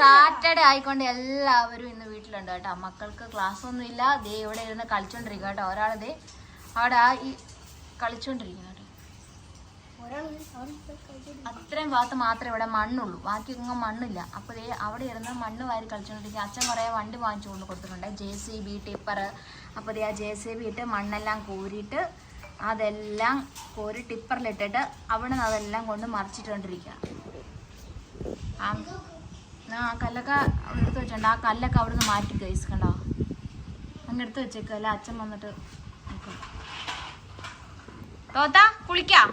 Saturday ആയിക്കൊണ്ട് എല്ലാവരും ഇന്ന് വീട്ടിലുണ്ട് കേട്ടോ. മക്കൾക്ക് ക്ലാസ് ഒന്നും ഇല്ല. ദേ ഇവിടെ ഇരുന്ന് കളിച്ചോണ്ടിരിക്കുക കേട്ടോ. ഒരാളത് അവിടെ ഈ കളിച്ചോണ്ടിരിക്കുന്നു കേട്ടോ. അത്രയും ഭാഗത്ത് മാത്രമേ ഇവിടെ മണ്ണുള്ളൂ, ബാക്കി ഒന്നും മണ്ണില്ല. അപ്പോൾ ദേ അവിടെ ഇരുന്ന് മണ്ണ് വാരി കളിച്ചോണ്ടിരിക്കുക. അച്ഛൻ കുറേ വണ്ടി വാങ്ങിച്ചു കൊണ്ട് കൊടുത്തിട്ടുണ്ട്, JCB ടിപ്പർ. അപ്പോൾ ദേ ആ JCB ഇട്ട് മണ്ണെല്ലാം കോരിയിട്ട് അതെല്ലാം കോരി ടിപ്പറിലിട്ടിട്ട് അവിടെ നിന്ന് അതെല്ലാം കൊണ്ട് മറിച്ചിട്ടുകൊണ്ടിരിക്കുക. ആ കല്ലൊക്കെ അവിടെ എടുത്ത് വെച്ചിട്ടുണ്ട്. ആ കല്ലൊക്കെ അവിടെ നിന്ന് മാറ്റി ഗൈസ് കണ്ടോ, അങ്ങ് എടുത്ത് വെച്ചേക്കല്ല. അച്ഛൻ വന്നിട്ട് തോത്ത കുളിക്കാം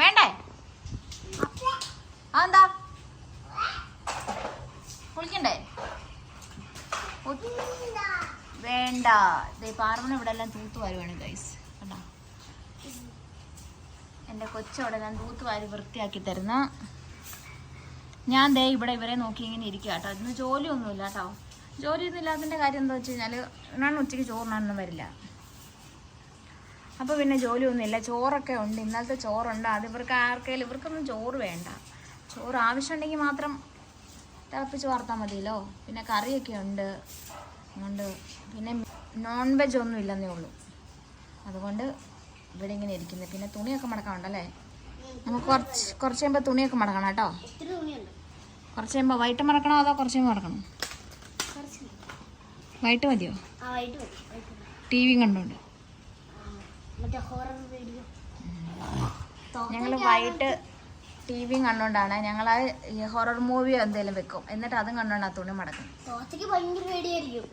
വേണ്ടേ? അതെന്താ കുളിക്കണ്ടേ? വേണ്ട. പാർവണ ഇവിടെ എല്ലാം തൂത്ത് വരുവാണ് ഗൈസ് കണ്ടോ. എൻ്റെ കൊച്ചവിടെ എല്ലാം തൂത്ത് വാരി വൃത്തിയാക്കി തരുന്ന. ഞാൻ ദേ ഇവിടെ ഇവരെ നോക്കി ഇങ്ങനെ ഇരിക്കുക കേട്ടോ. ഇന്ന് ജോലിയൊന്നുമില്ല കേട്ടോ. ജോലിയൊന്നും ഇല്ലാത്തതിൻ്റെ കാര്യം എന്താ വെച്ച് കഴിഞ്ഞാൽ ഞാൻ ഉച്ചയ്ക്ക് ചോറിനൊന്നും വരില്ല. അപ്പോൾ പിന്നെ ജോലിയൊന്നുമില്ല. ചോറൊക്കെ ഉണ്ട്, ഇന്നലത്തെ ചോറുണ്ട്. അത് ഇവർക്കൊന്നും ചോറ് വേണ്ട. ചോറ് ആവശ്യമുണ്ടെങ്കിൽ മാത്രം തിളപ്പിച്ച് വാർത്താൽ മതിയല്ലോ. പിന്നെ കറിയൊക്കെ ഉണ്ട്. അതുകൊണ്ട് പിന്നെ നോൺ വെജ് ഒന്നും ഇല്ലെന്നേ ഉള്ളൂ. അതുകൊണ്ട് ഇവിടെ ഇങ്ങനെ ഇരിക്കുന്നത്. പിന്നെ തുണിയൊക്കെ മടക്കാനുണ്ടല്ലേ. നമുക്ക് കുറച്ച് കഴിയുമ്പോൾ തുണിയൊക്കെ മടക്കണം കേട്ടോ. കുറച്ച് കഴിയുമ്പോൾ വൈകിട്ട് മടക്കണോ അതോ കുറച്ച് കഴിയുമ്പോൾ മടക്കണം? വൈകിട്ട് മതിയോ? TV കണ്ടോണ്ട് ഞങ്ങൾ വൈകിട്ട് TV കണ്ടോണ്ടാണ് ഞങ്ങൾ ഈ ഹൊറർ മൂവിയോ എന്തെങ്കിലും വെക്കും. എന്നിട്ട് അതും കണ്ടോണ്ടാ തുണി മടക്കും. ഭയങ്കര പേടിയായിരിക്കും.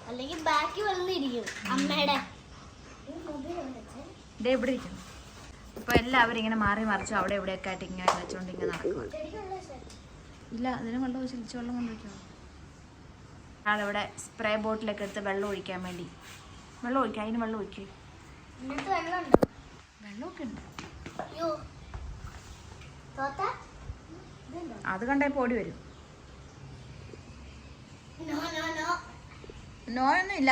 അല്ലെങ്കിൽ ബാക്കി വന്നിരിക്കും അമ്മയുടെ. ഇതേ ഇവിടെ ഇരിക്കും. ഇപ്പൊ എല്ലാവരും ഇങ്ങനെ മാറി മറിച്ചു അവിടെ എവിടെയൊക്കെ ആയിട്ട് ഇങ്ങനെ വെച്ചോണ്ട് ഇങ്ങനെ നടക്കുക. ഇല്ല, അതിന് വെള്ളം ഒഴിച്ച് ഇച്ചിരി വെള്ളം കൊണ്ടുവയ്ക്കോ. ഒരാളിവിടെ സ്പ്രേ ബോട്ടിലൊക്കെ എടുത്ത് വെള്ളം ഒഴിക്കാൻ വേണ്ടി വെള്ളം ഒഴിക്കുക. അതിന് വെള്ളം ഒഴിക്കുക. വെള്ളമൊക്കെ ഉണ്ട്. അത് കണ്ടേ പൊടി വരും. നോയൊന്നും ഇല്ല.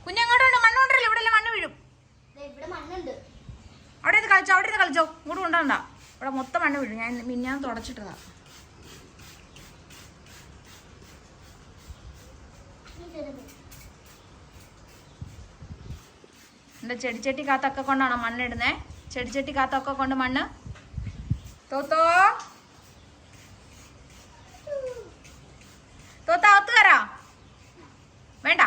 കുഞ്ഞങ്ങോട്ടുണ്ട് മണ്ണ് കൊണ്ടല്ലേ. ഇവിടെ അല്ലേ മണ്ണ് വീഴും. അവിടെ നിന്ന് കളിച്ചോ, അവിടെ നിന്ന് കളിച്ചോ. ഇങ്ങോട്ട് കൊണ്ടുവന്നാ ഇവിടെ മൊത്തം മണ്ണ് വീഴും. ഞാൻ തുടച്ചിട്ടതാ. എൻ്റെ ചെടിച്ചട്ടി കാത്തൊക്കെ കൊണ്ടാണോ മണ്ണിടുന്നേ? ചെടിച്ചട്ടി കാത്തൊക്കെ കൊണ്ട് മണ്ണ്. തോത്തോ തോത്ത അകത്ത് കയറാ വേണ്ട.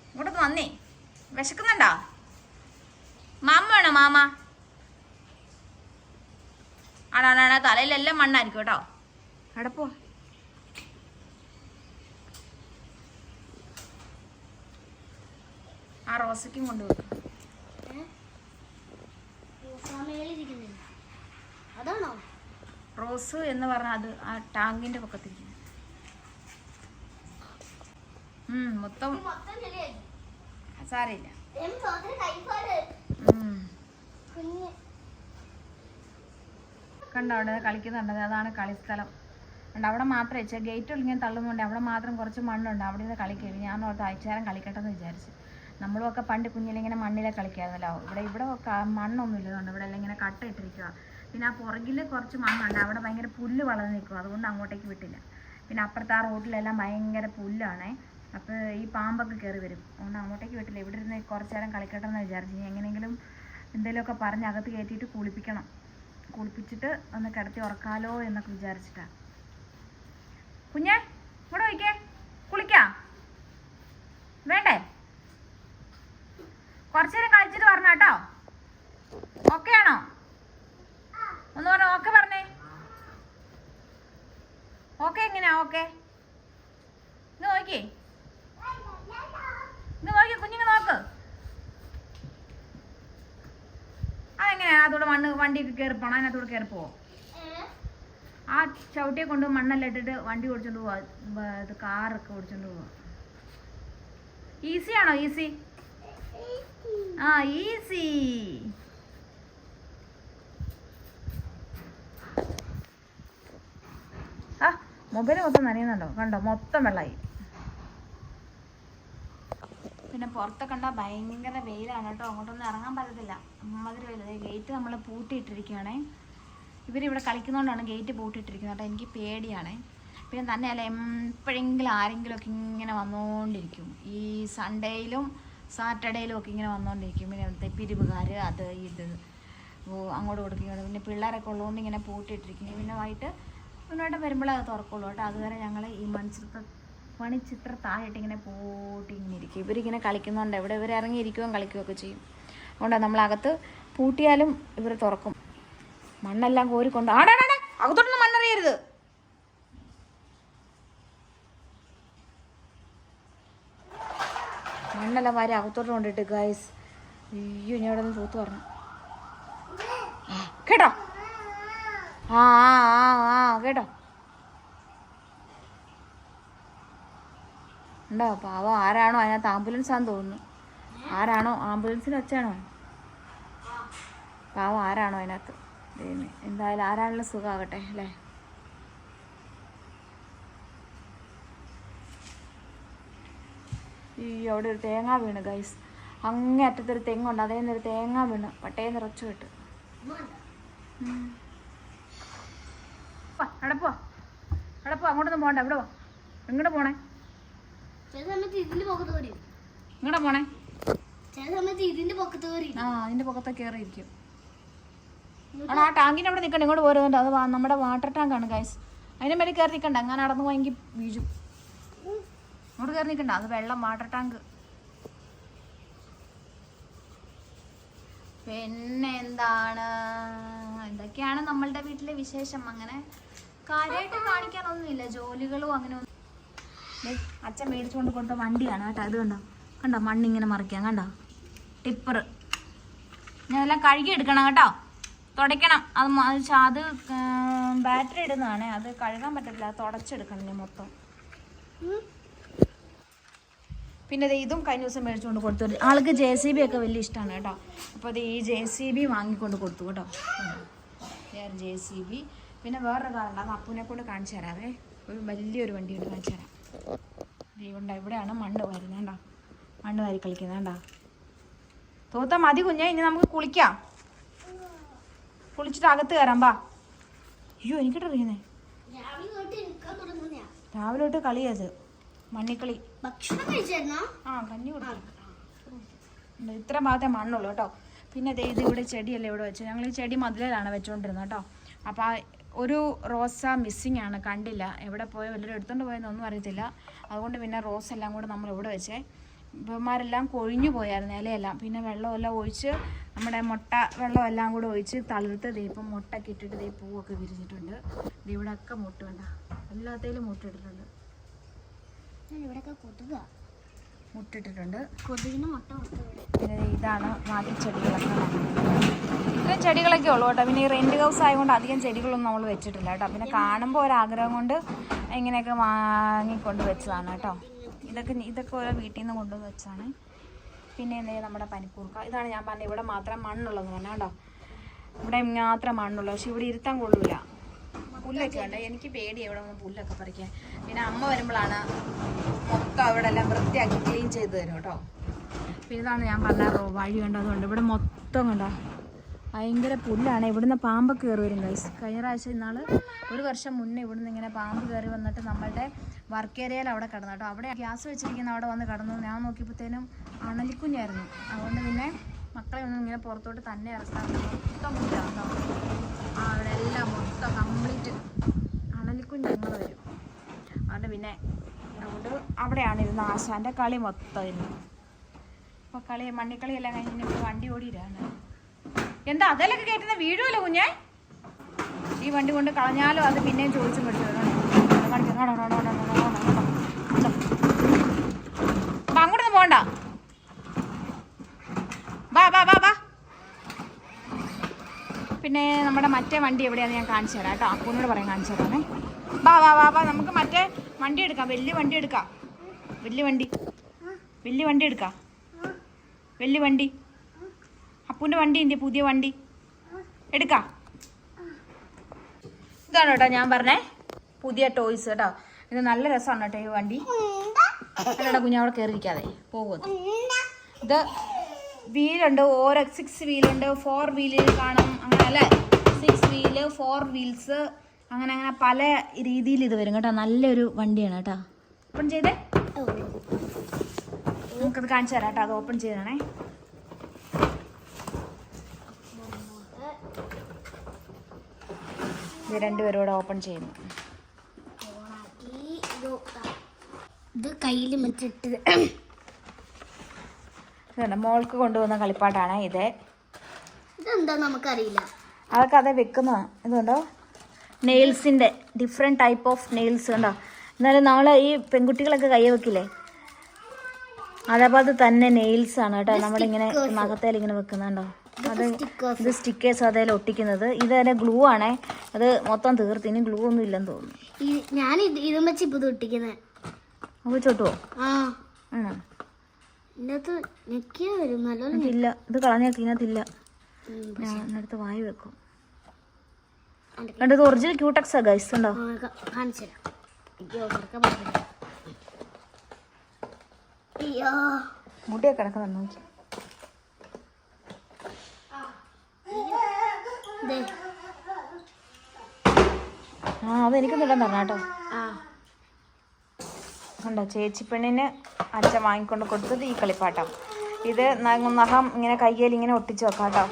ഇങ്ങോട്ടൊന്ന് വന്നേ. വിശക്കുന്നുണ്ടോ? മാമ വേണോ? മാമ ആണാണ്. തലയിലെല്ലാം മണ്ണായിരിക്കും കേട്ടോ. അവിടെ പോ. ആ റോസയ്ക്കും കൊണ്ടുപോകും. റോസ് എന്ന് പറഞ്ഞാൽ അത് ആ ടാങ്കിന്റെ പക്കത്തിരിക്കുന്നു. മൊത്തം സാരമില്ല. കണ്ടോ അവിടെ കളിക്കുന്നുണ്ട്. അതാണ് കളിസ്ഥലം. ഉണ്ട് അവിടെ മാത്രമേ ഗേറ്റ് ഇങ്ങനെ തള്ളുന്നുണ്ട്. അവിടെ മാത്രം കുറച്ച് മണ്ണുണ്ട്. അവിടെ നിന്ന് കളിക്കരുത്. ഞാൻ ഓർത്ത് അയച്ചാരം കളിക്കട്ടെ എന്ന് വിചാരിച്ചു. നമ്മളുമൊക്കെ പണ്ട് കുഞ്ഞിലിങ്ങനെ മണ്ണിലെ കളിക്കായിരുന്നല്ലോ. ഇവിടെ മണ്ണൊന്നും ഇല്ലതുകൊണ്ട് ഇവിടെ എല്ലാം ഇങ്ങനെ കട്ട ഇട്ടിരിക്കുക. പിന്നെ ആ പുറകിൽ കുറച്ച് മണ്ണുണ്ട്. അവിടെ ഭയങ്കര പുല്ല് വളർന്ന് നിൽക്കും. അതുകൊണ്ട് അങ്ങോട്ടേക്ക് വിട്ടില്ല. പിന്നെ അപ്പുറത്തെ ആ റോഡിലെല്ലാം ഭയങ്കര പുല്ലാണേ. അപ്പോൾ ഈ പാമ്പൊക്കെ കയറി വരും. അതുകൊണ്ട് അങ്ങോട്ടേക്ക് വിട്ടില്ല. ഇവിടെ ഇരുന്ന് കുറച്ച് നേരം കളിക്കട്ടെ എന്ന് വിചാരിച്ചു. എങ്ങനെയെങ്കിലും എന്തെങ്കിലുമൊക്കെ പറഞ്ഞ് അകത്ത് കയറ്റിയിട്ട് കുളിപ്പിക്കണം. കുളിപ്പിച്ചിട്ട് ഒന്ന് കിടത്തി ഉറക്കാലോ എന്നൊക്കെ വിചാരിച്ചിട്ടാണ്. കുഞ്ഞേ ഇവിടെ വയ്ക്കേ. കുളിക്കാം വേണ്ടേ? കുറച്ചു നേരം കളിച്ചിട്ട് പറഞ്ഞ കേട്ടോ. ഓക്കെ ആണോ? ഒന്ന് പറഞ്ഞ ഓക്കെ പറഞ്ഞേ. ഓക്കെ എങ്ങനെയാ? ഓക്കെ ഇന്ന് നോക്കിയേ. ഇന്ന് നോക്കിയേ കുഞ്ഞിങ്ങ് നോക്ക്. അതെങ്ങനെയാ? അതോടെ മണ്ണ് വണ്ടിയൊക്കെ കയറി പോണം. അതിനകത്തൂടെ കയറി പോവോ? ആ ചവിട്ടിയെ കൊണ്ട് മണ്ണെല്ലാം ഇട്ടിട്ട് വണ്ടി ഓടിച്ചോണ്ട് പോവാ. ഇത് കാറൊക്കെ ഓടിച്ചോണ്ട് പോവാ. ഈസി ആണോ? ഈസി. ആ ഈസി. ആ മൊബൈൽ മൊത്തം നനയുന്നുണ്ടോ? കണ്ടോ മൊത്തം വെള്ളമായി. പിന്നെ പുറത്തെ കണ്ടാൽ ഭയങ്കര വെയിലാണ് കേട്ടോ. അങ്ങോട്ടൊന്നും ഇറങ്ങാൻ പറ്റത്തില്ല. അമ്മാതിരി വെയിൽ. ഗേറ്റ് നമ്മൾ പൂട്ടിയിട്ടിരിക്കുകയാണേ. ഇവരിവിടെ കളിക്കുന്നതുകൊണ്ടാണ് ഗേറ്റ് പൂട്ടിയിട്ടിരിക്കുന്നത് കേട്ടോ. എനിക്ക് പേടിയാണേ. പിന്നെ തന്നെയല്ല എപ്പോഴെങ്കിലും ആരെങ്കിലുമൊക്കെ ഇങ്ങനെ വന്നുകൊണ്ടിരിക്കും. ഈ സൺഡേയിലും സാറ്റർഡേയിലും ഒക്കെ ഇങ്ങനെ വന്നുകൊണ്ടിരിക്കും. പിന്നെ പിരിവുകാർ അത് ഇത് അങ്ങോട്ട് കൊടുക്കുകയാണ്. പിന്നെ പിള്ളേരൊക്കെ ഉള്ളതുകൊണ്ട് ഇങ്ങനെ പൂട്ടിയിട്ടിരിക്കും. പിന്നെ മുന്നോട്ട് വരുമ്പോഴേ അത് തുറക്കുള്ളൂ കേട്ടോ. അതുവരെ ഞങ്ങൾ ഈ മണിച്ചിത്ര താഴെയിട്ട് ഇങ്ങനെ പൂട്ടി ഇങ്ങനെ ഇരിക്കും. ഇവരിങ്ങനെ കളിക്കുന്നുണ്ട്. ഇവിടെ ഇവർ ഇറങ്ങിയിരിക്കുകയും കളിക്കുകയൊക്കെ ചെയ്യും. അതുകൊണ്ടാണ് നമ്മളകത്ത് പൂട്ടിയാലും ഇവർ തുറക്കും. മണ്ണെല്ലാം കോരിക്കൊണ്ട് ആടാടാ അകത്തോട്ടൊന്നും മണ്ണെറിയരുത്. മണ്ണെല്ലാം വാരി അകത്തോട്ട് കൊണ്ടിട്ട് ഗൈസ്. അയ്യോ ഞാൻ ഇവിടെ നിന്ന് തൂത്ത് പറഞ്ഞു കേട്ടോ. ആ ആ ആ ആ കേട്ടോ. ഉണ്ടോ പാവം ആരാണോ അതിനകത്ത് ആംബുലൻസാന്ന് തോന്നുന്നു. ആരാണോ ആംബുലൻസിന് വെച്ചാണോ പാവം ആരാണോ അതിനകത്ത്. എന്തായാലും ആരാണല്ലോ സുഖമാകട്ടെ അല്ലേ. ഈ അവിടെ ഒരു തേങ്ങ വീണ് ഗൈസ്. അങ്ങേ അറ്റത്തൊരു തെങ്ങുണ്ട്. അതേ ഒരു തേങ്ങ വീണ് പട്ടയെ നിറച്ചു വിട്ട്. അടപ്പോ അങ്ങോട്ടൊന്നും പോകണ്ട. എവിടെ എങ്ങോട്ട് പോണേ? ഇങ്ങോട്ടാ പോണേ? ആ അതിന്റെ പൊക്കത്തെ കയറിയിരിക്കും. ആ ടാങ്കിന്റെ അവിടെ നിൽക്കണ്ട. ഇങ്ങോട്ട് പോരുന്നുണ്ട്. അത് നമ്മുടെ വാട്ടർ ടാങ്കാണ് ഗൈസ്. അതിനെ മേലെ കയറി നിൽക്കണ്ട. അങ്ങനെ നടന്നു പോയെങ്കിൽ വീഴും. ഇങ്ങോട്ട് കയറി നിൽക്കണ്ട. അത് വെള്ളം വാട്ടർ ടാങ്ക്. പിന്നെ എന്താണ്, ഇതൊക്കെയാണ് നമ്മളുടെ വീട്ടിലെ വിശേഷം. അങ്ങനെ കാര്യമായിട്ട് കാണിക്കാനൊന്നുമില്ല. ജോലികളും അങ്ങനെ ഒന്നും. അച്ഛൻ മേടിച്ചുകൊണ്ട് കൊടുത്ത വണ്ടിയാണ് കേട്ടോ. ഇത് കണ്ടോ മണ്ണിങ്ങനെ മറിക്കാം കണ്ടോ. ടിപ്പർ. ഞാൻ എല്ലാം കഴുകി എടുക്കണം കേട്ടോ. തുടയ്ക്കണം. അത് ബാറ്ററി ഇടുന്നതാണ്. അത് കഴുകാൻ പറ്റത്തില്ല. അത് തുടച്ചെടുക്കണം ഞാൻ മൊത്തം. പിന്നെ ഇതും കഴിഞ്ഞ ദിവസം മേടിച്ചുകൊണ്ട് കൊടുത്തു. ആൾക്ക് JCB ഒക്കെ വലിയ ഇഷ്ടമാണ് കേട്ടോ. അപ്പോൾ അത് ഈ JCB വാങ്ങിക്കൊണ്ട് കൊടുത്തു കേട്ടോ. JCB. പിന്നെ വേറൊരു കാറുണ്ട്. അത് അപ്പൂനെ കൊണ്ട് കാണിച്ചു തരാവേ. ഒരു വലിയൊരു വണ്ടിയുണ്ട്, കാണിച്ചു തരാം. ഇവിടെയാണ് മണ്ണ് വാരുന്നത് കേട്ടോ. മണ്ണ് വാരി കളിക്കുന്നത് കേട്ടോ. തോത്ത മതി കുഞ്ഞേ. ഇനി നമുക്ക് കുളിക്കാം. കുളിച്ചിട്ട് അകത്ത് കയറാം ബാ. അയ്യോ എനിക്കിട്ടറിയുന്നേ രാവിലെ തൊട്ട് കളിയത് മണ്ണിക്കളി. ആ കഞ്ഞി കൊടുക്കും. ഇത്ര ഭാഗത്തെ മണ്ണുള്ളൂ കേട്ടോ. പിന്നെ ഇത് ഇവിടെ ചെടിയല്ലേ ഇവിടെ വെച്ച്. ഞങ്ങൾ ഈ ചെടി മതിലാണ് വെച്ചുകൊണ്ടിരുന്നത് കേട്ടോ. അപ്പോൾ ഒരു റോസ മിസ്സിങ് ആണ്, കണ്ടില്ല. എവിടെ പോയോ വല്ലവരും എടുത്തുകൊണ്ട് പോയെന്നൊന്നും അറിയത്തില്ല. അതുകൊണ്ട് പിന്നെ റോസ് എല്ലാം കൂടെ നമ്മൾ ഇവിടെ വെച്ചേ. ഇവന്മാരെല്ലാം കൊഴിഞ്ഞു പോയായിരുന്നു ഇലയെല്ലാം. പിന്നെ വെള്ളമെല്ലാം ഒഴിച്ച് നമ്മുടെ മുട്ട വെള്ളമെല്ലാം കൂടെ ഒഴിച്ച് തളിർത്ത് ഇപ്പം മുട്ടൊക്കെ ഇട്ടിട്ട് പൂവൊക്കെ വിരിഞ്ഞിട്ടുണ്ട്. ഇവിടെ ഒക്കെ മുട്ട വേണ്ട, എല്ലാത്തേലും മുട്ടിട്ടിട്ടുണ്ട്. മുട്ടിട്ടിട്ടുണ്ട്. പിന്നെ ഇതാണ് ബാക്കി ചെടികളൊക്കെ. ഇത്രയും ചെടികളൊക്കെ ഉള്ളൂ കേട്ടോ. പിന്നെ ഈ റെൻറ്റ് ഹൗസ് ആയതുകൊണ്ട് അധികം ചെടികളൊന്നും നമ്മൾ വെച്ചിട്ടില്ല കേട്ടോ. പിന്നെ കാണുമ്പോൾ ഒരാഗ്രഹം കൊണ്ട് ഇങ്ങനെയൊക്കെ വാങ്ങിക്കൊണ്ട് വെച്ചതാണ് കേട്ടോ. ഇതൊക്കെ ഓരോ വീട്ടിൽ നിന്ന് കൊണ്ടുവന്ന് വെച്ചാണ്. പിന്നെ നമ്മുടെ പനിക്കൂർക്ക. ഇതാണ് ഞാൻ പറഞ്ഞത് ഇവിടെ മാത്രം മണ്ണുള്ളതെന്ന് പറഞ്ഞാൽ കേട്ടോ. ഇവിടെ മാത്രം മണ്ണുള്ളൂ. പക്ഷെ ഇവിടെ ഇരുത്താൻ കൊള്ളില്ല. പുല്ലൊക്കെ ഉണ്ട്. എനിക്ക് പേടി എവിടെ നിന്ന് പുല്ലൊക്കെ പറിക്കാൻ. പിന്നെ അമ്മ വരുമ്പോഴാണ് മൊത്തം അവിടെ എല്ലാം വൃത്തിയാക്കി ക്ലീൻ ചെയ്ത് തരും കേട്ടോ. പിന്നെ ഇതാണ് ഞാൻ പറഞ്ഞ വഴി കണ്ടതുകൊണ്ട് ഇവിടെ മൊത്തം കണ്ടോ ഭയങ്കര പുല്ലാണ്. ഇവിടുന്ന് പാമ്പൊക്കെ കയറി വരും ഗൈസ്. കഴിഞ്ഞ പ്രാവശ്യം ഒരു വർഷം മുന്നേ ഇവിടുന്ന് ഇങ്ങനെ പാമ്പ് കയറി വന്നിട്ട് നമ്മളുടെ വർക്ക് ഏരിയയിൽ അവിടെ കിടന്നു കേട്ടോ. അവിടെ ഗ്യാസ് വെച്ചിരിക്കുന്ന അവിടെ വന്ന് കിടന്നു. ഞാൻ നോക്കിയപ്പോഴത്തേനും അണലിക്കുഞ്ഞായിരുന്നു. അതുകൊണ്ട് പിന്നെ മക്കളെ ഒന്നും ഇങ്ങനെ പുറത്തോട്ട് തന്നെ ഇറക്കാൻ മൊത്തം പുല്ലാണ് കേട്ടോ. അവിടെ എല്ലാം മൊത്തം കംപ്ലീറ്റ് അണലിക്കുഞ്ഞ് ഞങ്ങൾ വരും. അതുകൊണ്ട് പിന്നെ അതുകൊണ്ട് അവിടെയാണ് ഇരുന്ന് ആശാൻ്റെ കളി മൊത്തം ഇരുന്നു. അപ്പോൾ മണ്ണിക്കളിയെല്ലാം കഴിഞ്ഞ് ഇപ്പോൾ വണ്ടി ഓടിയിട്ടാണ്. എന്താ അതെല്ലാം കയറ്റുന്ന വീഴുമല്ലോ കുഞ്ഞേ. ഈ വണ്ടി കൊണ്ട് കളഞ്ഞാലും അത് പിന്നെയും ചോദിച്ചു പഠിച്ചു. അപ്പം അങ്ങോട്ടൊന്നും പോകണ്ട. ബാ ബാ ബാ ബാ. പിന്നെ നമ്മുടെ മറ്റേ വണ്ടി എവിടെയാണെന്ന് ഞാൻ കാണിച്ചു തരാം കേട്ടോ. അപ്പൂനോട് പറയാൻ കാണിച്ചു തരാമേ. ബാ ബാ ബാ ബാ. നമുക്ക് മറ്റേ വണ്ടി എടുക്കാം. വലിയ വണ്ടി എടുക്കാം. വലിയ വണ്ടി എടുക്കാം. വലിയ വണ്ടി അപ്പൂൻ്റെ വണ്ടി ഉണ്ട്, പുതിയ വണ്ടി എടുക്കാം. ഇതാണ് കേട്ടോ ഞാൻ പറഞ്ഞേ പുതിയ ടോയ്സ് കേട്ടോ. ഇത് നല്ല രസമാണ് കേട്ടോ ഈ വണ്ടി. അല്ലടാ കുഞ്ഞവിടെ കയറിയിരിക്കാതെ പോകുന്നത്. ഇത് വീലുണ്ട്. ഓരോ 6 വീലുണ്ട്, 4 വീല് കാണും. അങ്ങനെ അല്ലേ, 6 വീല് 4 വീൽസ്, അങ്ങനെ അങ്ങനെ പല രീതിയിൽ ഇത് വരും കേട്ടോ. നല്ലൊരു വണ്ടിയാണ് കേട്ടോ. ഓപ്പൺ ചെയ്തേ, നമുക്കത് കാണിച്ചു തരാം കേട്ടോ. അത് ഓപ്പൺ ചെയ്താണേ. ഇത് രണ്ടുപേരും കൂടെ ഓപ്പൺ ചെയ്യുന്നു. ഇത് കയ്യിൽ മറ്റിട്ട് മോൾക്ക് കൊണ്ടുവന്ന കളിപ്പാട്ടാണ് ഇത്. ഇതെന്താ നമുക്കറിയില്ല. അതൊക്കെ അതേ വെക്കുന്നതാണ്. ഇതുണ്ടോ നെയിൽസിൻ്റെ ഡിഫറെൻറ്റ് ടൈപ്പ് ഓഫ് നെയിൽസ് ഉണ്ടോ. എന്നാലും നമ്മൾ ഈ പെൺകുട്ടികളൊക്കെ കൈ വെക്കില്ലേ, അതേപോലത്തെ തന്നെ നെയിൽസ് ആണ് കേട്ടോ. നമ്മളിങ്ങനെ നഖത്തേൽ ഇങ്ങനെ വെക്കുന്നുണ്ടോ. അത് ഇത് സ്റ്റിക്കേഴ്സ് അതേലും ഒട്ടിക്കുന്നത്. ഇത് തന്നെ ഗ്ലൂ ആണേ. അത് മൊത്തം തീർത്ത്, ഇനി ഗ്ലൂ ഒന്നും ഇല്ലെന്ന് തോന്നുന്നു. ഞാൻ ഇതും വെച്ച് ഇപ്പൊ ഒട്ടിക്കുന്നത്. അത് ചോട്ടുവോ? ആണോ? ഇതിനകത്ത് ഞെക്കിയാ വരും. നല്ലോണം ഇതില്ല, ഇത് കളഞ്ഞേക്ക്. ഇതിനകത്തില്ല. ഞാൻ അടുത്ത് വായി വെക്കും. ഇത് ഒറിജിനൽ ക്യൂടെക്സാ ഗൈസ്. ഉണ്ടോ കാണിച്ചു തരാം. അയ്യോ മുടിയൊക്കെ കിടക്കുന്നുണ്ട് നോക്കി. അതെനിക്കൊന്നും ഇടാൻ തരണം കേട്ടോ. കണ്ടോ, ചേച്ചി പെണ്ണിന് അച്ഛൻ വാങ്ങിക്കൊണ്ട് കൊടുത്തത് ഈ കളിപ്പാട്ടം. ഇത് നഖം ഇങ്ങനെ കയ്യിൽ ഇങ്ങനെ ഒട്ടിച്ച് വെക്കാം കേട്ടോ.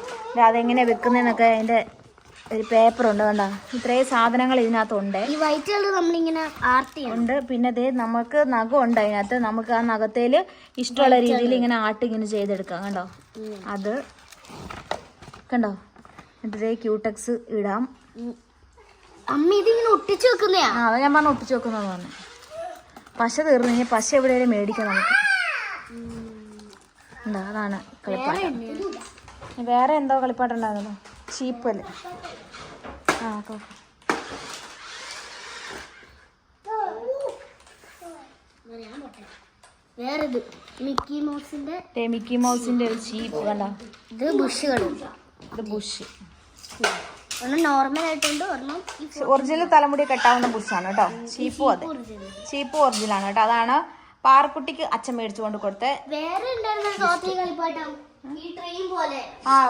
അതെങ്ങനെ വെക്കുന്നതെന്നൊക്കെ അതിൻ്റെ ഒരു പേപ്പറുണ്ട് കണ്ടോ. ഇത്രയും സാധനങ്ങൾ ഇതിനകത്തുണ്ട്. ഈ വൈറ്റ് കളർ നമ്മളിങ്ങനെ ഉണ്ട്. പിന്നെ അതേ നമുക്ക് നഖം ഉണ്ട് അതിനകത്ത്. നമുക്ക് ആ നഖത്തേൽ ഇഷ്ടമുള്ള രീതിയിൽ ഇങ്ങനെ ഇങ്ങനെ ചെയ്തെടുക്കാം കണ്ടോ. അത് കണ്ടോ. എന്നിട്ട് ക്യൂടെക്സ് ഇടാം. അമ്മ ഇതിങ്ങനെ ഒട്ടിച്ചു വെക്കുന്നയാ. അത് ഞാൻ പറഞ്ഞു ഒട്ടിച്ചു വെക്കുന്നതെന്ന് പറഞ്ഞു. പശ തീർന്നു. ഇനി പശ എവിടെയെങ്കിലും മേടിക്കാം നമുക്ക്. ഉണ്ടോ, അതാണ് കളിപ്പാട്ടം. വേറെ എന്തോ കളിപ്പാട്ടുണ്ടാകുന്നല്ലോ, ചീപ്പല്ലേ. വേറെത് മിക്കി മൗസിന്റെ ഒരു ചീപ്പ് കണ്ടോ. ഇത് ബുഷുകൾ. ഇത് ബുഷ് നോർമൽ ആയിട്ടുണ്ട്. ഒറിജിനൽ തലമുടി കെട്ടാവുന്ന ബുഷാണ് കേട്ടോ. ചീപ്പും അതെ, ചീപ്പും ഒറിജിനലാണ് കേട്ടോ. അതാണ് പാറക്കുട്ടിക്ക് അച്ഛൻ മേടിച്ചു കൊണ്ട് കൊടുത്തത്. വേറെ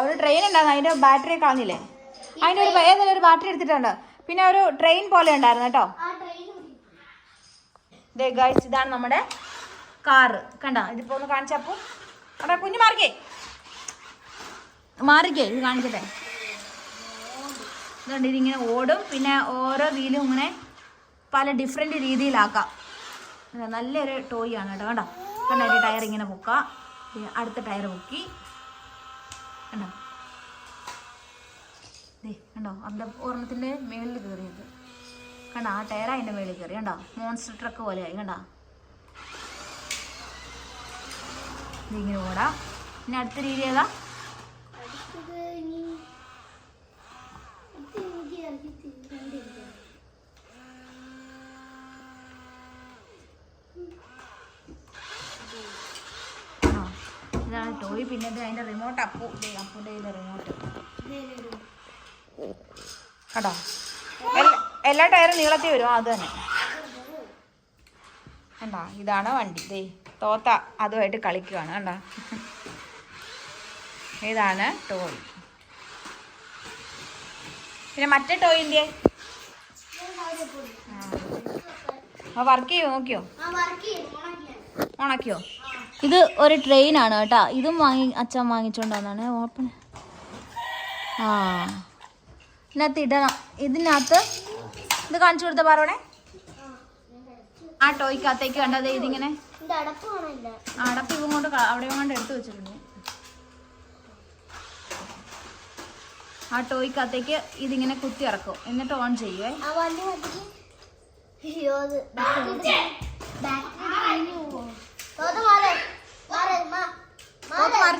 ഒരു ട്രെയിൻ ഉണ്ടായിരുന്നു. അതിന്റെ ബാറ്ററി കളഞ്ഞില്ലേ. അതിന്റെ ഏതെങ്കിലും ഒരു ബാറ്ററി എടുത്തിട്ടുണ്ട്. പിന്നെ ഒരു ട്രെയിൻ പോലെ ഉണ്ടായിരുന്നു കേട്ടോ. ഗൈസ്, ഇതാണ് നമ്മുടെ കാറ് കണ്ടോ. ഇതിപ്പോ ഒന്ന് കാണിച്ചപ്പോ അവിടെ കുഞ്ഞു മാറിക്കേ ഇത് കാണിക്കട്ടെ. ഇതുകൊണ്ട് ഇതിങ്ങനെ ഓടും. പിന്നെ ഓരോ വീലും ഇങ്ങനെ പല ഡിഫറെൻറ്റ് രീതിയിലാക്കാം. നല്ലൊരു ടോയ് ആണ് കേട്ടോ. കണ്ടോ കണ്ടോ, ഒരു ടയർ ഇങ്ങനെ പൊക്കാം. അടുത്ത ടയർ പൊക്കി കണ്ടോ. കണ്ടോ അതിൻ്റെ ഒരെണ്ണത്തിൻ്റെ മേളിൽ കയറിയത് കണ്ടോ. ആ ടയർ അതിൻ്റെ മേളിൽ കയറി കണ്ടോ. മോൺസ്റ്റർ ട്രക്ക് പോലെയായി കണ്ടോ. ഇതിങ്ങനെ ഓടാം. പിന്നെ അടുത്ത രീതി ഏതാ? ഇതാണ് ടോയ്. പിന്നെ ഇത് അതിൻ്റെ റിമോട്ട്. അപ്പൂൻ്റെ റിമോട്ട് കേട്ടോ. എല്ലാ ടയറും നീളത്തിൽ വരും. അത് തന്നെ കണ്ടോ. ഇതാണ് വണ്ടി. തോത്ത അതുമായിട്ട് കളിക്കുകയാണ് കണ്ടോ. ഇതാണ് ടോയ്. പിന്നെ മറ്റേ ടോയിൻ്റെ വർക്ക് ചെയ്യോ നോക്കിയോ, ഉണക്കിയോ. ഇത് ഒരു ട്രെയിനാണ് കേട്ടോ. ഇതും അച്ഛൻ വാങ്ങിച്ചോണ്ടാണ്. ഓപ്പൺ ഇതിനകത്ത് ഇടണം. ഇതിനകത്ത് ഇത് കാണിച്ചു കൊടുത്ത പറയണേ. ആ ടോയ്ക്കകത്തേക്ക് കണ്ടത് ഇതിങ്ങനെ അടപ്പ് ഇവ കൊണ്ട് അവിടെ കൊണ്ട് എടുത്തു വെച്ചിട്ടുണ്ട്. ആ ടോയ്ക്കകത്തേക്ക് ഇതിങ്ങനെ കുത്തി ഇറക്കും. എന്നിട്ട് ഓൺ ചെയ്യുവേ.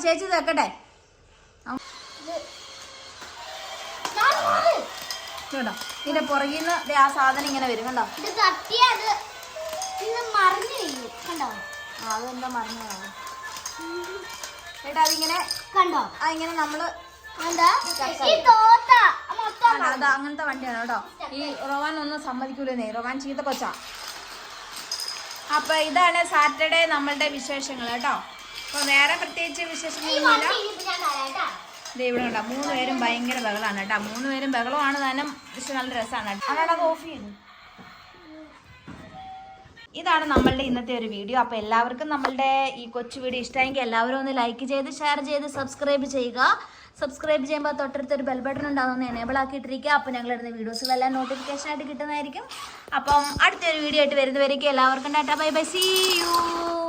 ചേച്ചി വെക്കട്ടെ കേട്ടോ. ഇതിന്റെ പുറകിൽ നിന്ന് ആ സാധനം ഇങ്ങനെ വരും കണ്ടോ. അതെന്താ മറിഞ്ഞു കേട്ടോ. അതിങ്ങനെ കണ്ടോ. അതിങ്ങനെ നമ്മള് അങ്ങനത്തെ വണ്ടിയാണ് കേട്ടോ. ഈ റോവാൻ ഒന്നും സമ്മതിക്കൂലേ. റോവാൻ ചീത്ത കൊച്ചാ. അപ്പൊ ഇതാണ് സാറ്റർഡേ നമ്മളുടെ വിശേഷങ്ങൾ കേട്ടോ. അപ്പൊ വേറെ പ്രത്യേകിച്ച് വിശേഷങ്ങളൊന്നുമില്ല. ഇത് ഇവിടെ ഉണ്ടാ 3 പേരും ഭയങ്കര ബഹളമാണ് കേട്ടോ. 3 പേരും ബഹളമാണ് താനും. പക്ഷെ നല്ല രസമാണ് കേട്ടോ. അതാണ് അത് ഓഫ് ചെയ്തു. ഇതാണ് നമ്മളുടെ ഇന്നത്തെ ഒരു വീഡിയോ. അപ്പോൾ എല്ലാവർക്കും നമ്മളുടെ ഈ കൊച്ചു വീഡിയോ ഇഷ്ടമെങ്കിൽ എല്ലാവരും ഒന്ന് ലൈക്ക് ചെയ്ത് ഷെയർ ചെയ്ത് സബ്സ്ക്രൈബ് ചെയ്യുക. സബ്സ്ക്രൈബ് ചെയ്യുമ്പോൾ തൊട്ടടുത്തൊരു ബെൽ ബട്ടൺ ഉണ്ടാകുന്ന എനേബിൾ ആക്കിയിട്ടിരിക്കുക. അപ്പോൾ ഞങ്ങളിടുന്ന വീഡിയോസുകളെല്ലാം നോട്ടിഫിക്കേഷൻ ആയിട്ട് കിട്ടുന്നതായിരിക്കും. അപ്പം അടുത്തൊരു വീഡിയോ ആയിട്ട് വരുന്നവരേക്കും എല്ലാവർക്കും tata bye bye, see U.